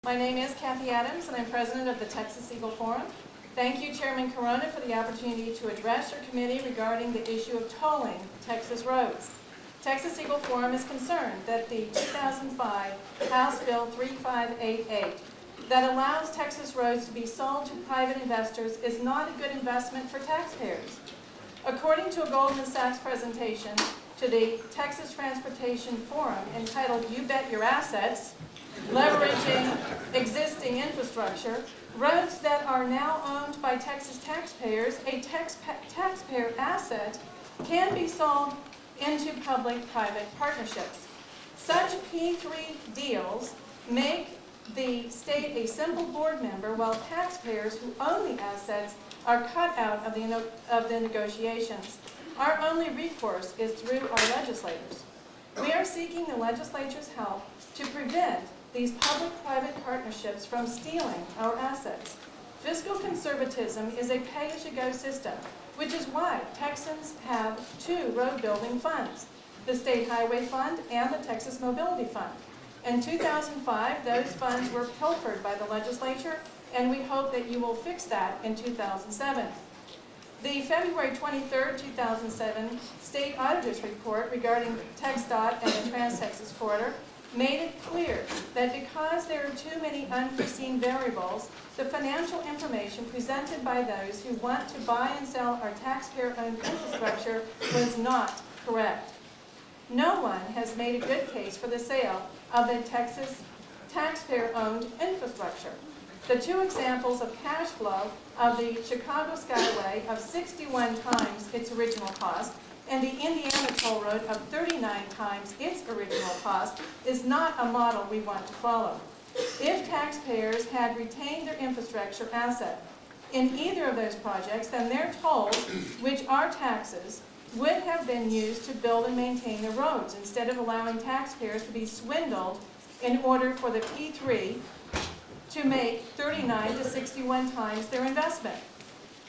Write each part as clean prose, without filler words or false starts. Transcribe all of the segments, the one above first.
My name is Kathy Adams, and I'm president of the Texas Eagle Forum. Thank you, Chairman Corona, for the opportunity to address your committee regarding the issue of tolling Texas roads. Texas Eagle Forum is concerned that the 2005 House Bill 3588 that allows Texas roads to be sold to private investors is not a good investment for taxpayers. According to a Goldman Sachs presentation to the Texas Transportation Forum entitled "You Bet Your Assets," leveraging existing infrastructure, roads that are now owned by Texas taxpayers, a taxpayer asset, can be sold into public-private partnerships. Such P3 deals make the state a simple board member, while taxpayers who own the assets are cut out of the negotiations. Our only recourse is through our legislators. We are seeking the legislature's help to prevent these public-private partnerships from stealing our assets. Fiscal conservatism is a pay-as-you-go system, which is why Texans have two road-building funds, the State Highway Fund and the Texas Mobility Fund. In 2005, those funds were pilfered by the legislature, and we hope that you will fix that in 2007. The February 23, 2007 State Auditor's Report regarding TxDOT and the Trans-Texas Corridor made it clear that because there are too many unforeseen variables, the financial information presented by those who want to buy and sell our taxpayer-owned infrastructure was not correct. No one has made a good case for the sale of the Texas taxpayer-owned infrastructure. The two examples of cash flow of the Chicago Skyway of 61 times its original cost and the Indiana Toll Road of 39 times its original cost is not a model we want to follow. If taxpayers had retained their infrastructure asset in either of those projects, then their tolls, which are taxes, would have been used to build and maintain the roads instead of allowing taxpayers to be swindled in order for the P3 to make 39 to 61 times their investment.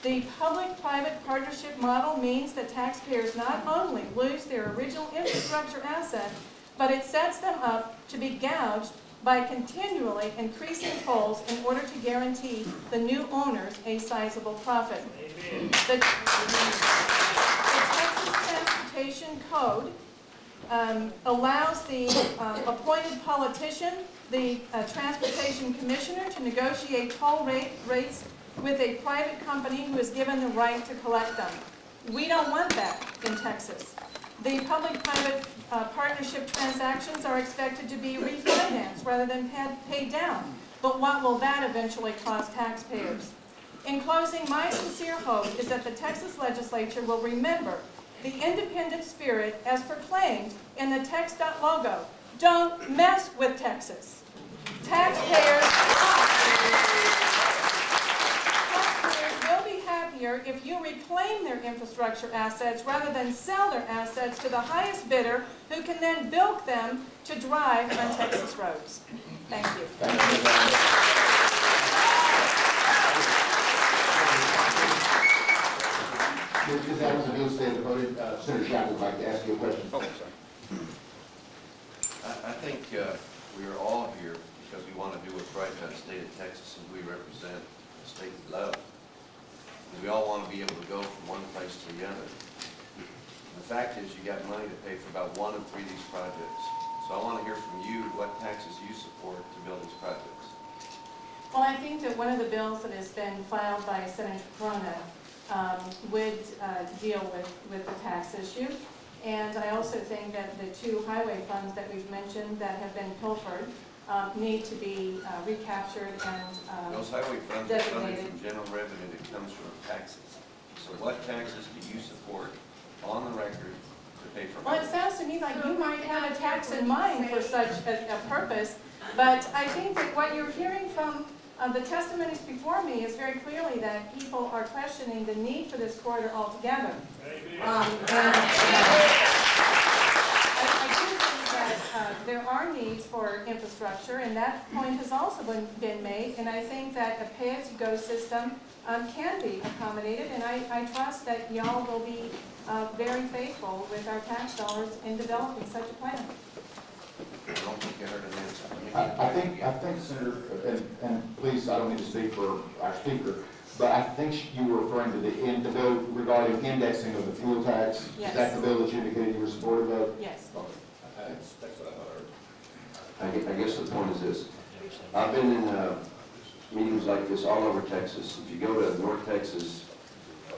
The public-private partnership model means that taxpayers not only lose their original infrastructure asset, but it sets them up to be gouged by continually increasing tolls in order to guarantee the new owners a sizable profit. The Texas Transportation Code allows the appointed politician, the Transportation Commissioner, to negotiate toll rates with a private company who is given the right to collect them. We don't want that in Texas. The public-private partnership transactions are expected to be refinanced rather than paid down. But what will that eventually cost taxpayers? In closing, my sincere hope is that the Texas legislature will remember the independent spirit as proclaimed in the TxDOT logo. Don't mess with Texas. Taxpayers will be happier if you reclaim their infrastructure assets rather than sell their assets to the highest bidder who can then bilk them to drive on Texas roads. Thank you. Ms. Adams, if you'll stand voted, Senator Chapman would like to ask you a question. Oh, sorry. I think we are all here because we want to do what's right by the state of Texas, and we represent the state we love. And we all want to be able to go from one place to the other. And the fact is, you got money to pay for about 1 of 3 of these projects. So I want to hear from you what taxes you support to build these projects. Well, I think that one of the bills that has been filed by Senator Corona would deal with the tax issue. And I also think that the two highway funds that we've mentioned that have been pilfered need to be recaptured and Those highway funds are funded designated. from general revenue that comes from taxes. So what taxes do you support on the record to pay for? Well, it sounds to me like you might have a tax in mind for such a purpose, but I think that what you're hearing from the testimonies before me is very clearly that people are questioning the need for this corridor altogether. I do think that there are needs for infrastructure, and that point has also been made, and I think that a pay-as-you-go system can be accommodated, and I trust that y'all will be very faithful with our tax dollars in developing such a plan. I don't think I heard an answer. Let me I get I back think, again. Senator, and please, I don't mean to speak for our speaker, but I think you were referring to the bill regarding indexing of the fuel tax. Yes. Is that the bill that you indicated you were supportive of? Yes. That's what I heard. I guess the point is this. I've been in meetings like this all over Texas. If you go to North Texas,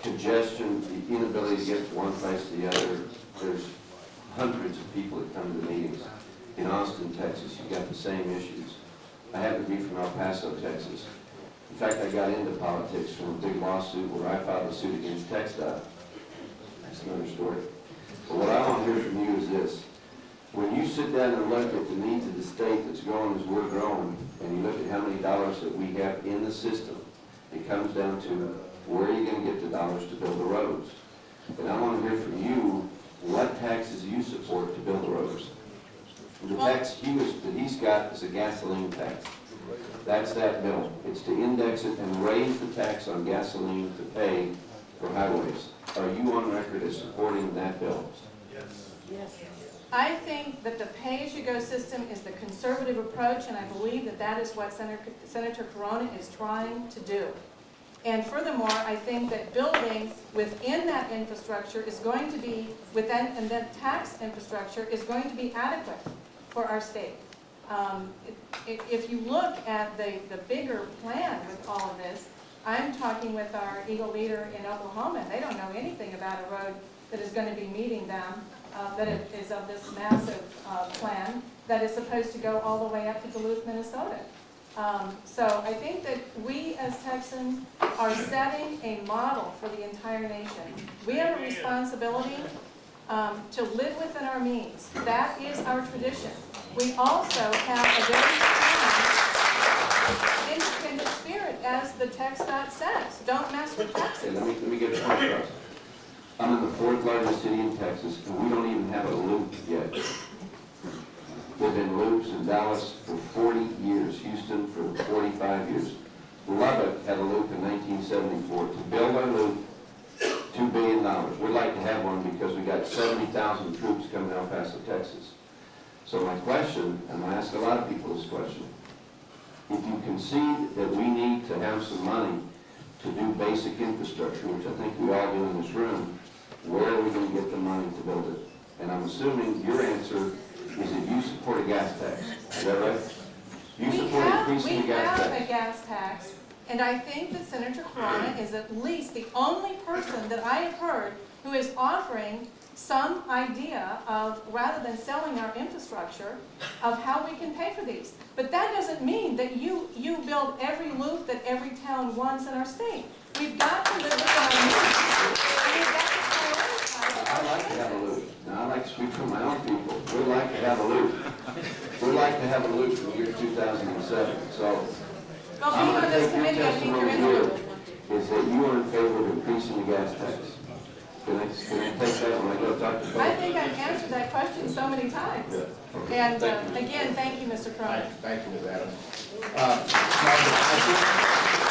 congestion, the inability to get from one place to the other, there's hundreds of people that come to the meetings. In Austin, Texas, you've got the same issues. I happen to be from El Paso, Texas. In fact, I got into politics from a big lawsuit where I filed a suit against TxDOT. That's another story. But what I want to hear from you is this. When you sit down and look at the needs of the state that's growing as we're growing, and you look at how many dollars that we have in the system, it comes down to where are you going to get the dollars to build the roads? And I want to hear from you, what taxes you support to build the roads? The tax that he's got is a gasoline tax. That's that bill. It's to index it and raise the tax on gasoline to pay for highways. Are you on record as supporting that bill? I think that the pay-as-you-go system is the conservative approach, and I believe that that is what Senator Corona is trying to do. And furthermore, I think that building within that infrastructure is going to be, and that tax infrastructure is going to be adequate for our state. If you look at the bigger plan with all of this, I'm talking with our Eagle leader in Oklahoma, and they don't know anything about a road that is going to be meeting them, that is of this massive plan that is supposed to go all the way up to Duluth, Minnesota. So I think that we as Texans are setting a model for the entire nation. We have a responsibility to live within our means. That is our tradition. We also have a very strong independent spirit, as the TxDOT says. Don't mess with Okay, taxes. let me get a point across. I'm in the fourth largest city in Texas, and we don't even have a loop yet. There've been loops in Dallas for 40 years, Houston for 45 years. Lubbock had a loop in 1974. To build our loop, $2 billion. We'd like to have one because we got 70,000 troops coming to El Paso, Texas. So my question, and I ask a lot of people this question, if you concede that we need to have some money to do basic infrastructure, which I think we all do in this room, where are we going to get the money to build it? And I'm assuming your answer is that you support a gas tax. Is that right? You support increasing the gas We have tax. a gas tax, and I think that Senator Corona is at least the only person that I have heard who is offering some idea of, rather than selling our infrastructure, of how we can pay for these. But that doesn't mean that you build every loop that every town wants in our state. We've got to live with our means. We've got to prioritize I our like to have a choices. loop. Now, I like to speak for my own people. We'd like to have a loop. We'd like to have a loop in the year 2007. So Well, I'm being on going to this take your committee, I think you're testimony in the here loop. is that you are in favor of increasing the gas tax. Can I take that when I go talk to folks? I think I've answered that question so many times. Yeah. Okay. And Thank you. again, thank you, Mr. Corona. Thank you, Ms. Adams. Margaret, I think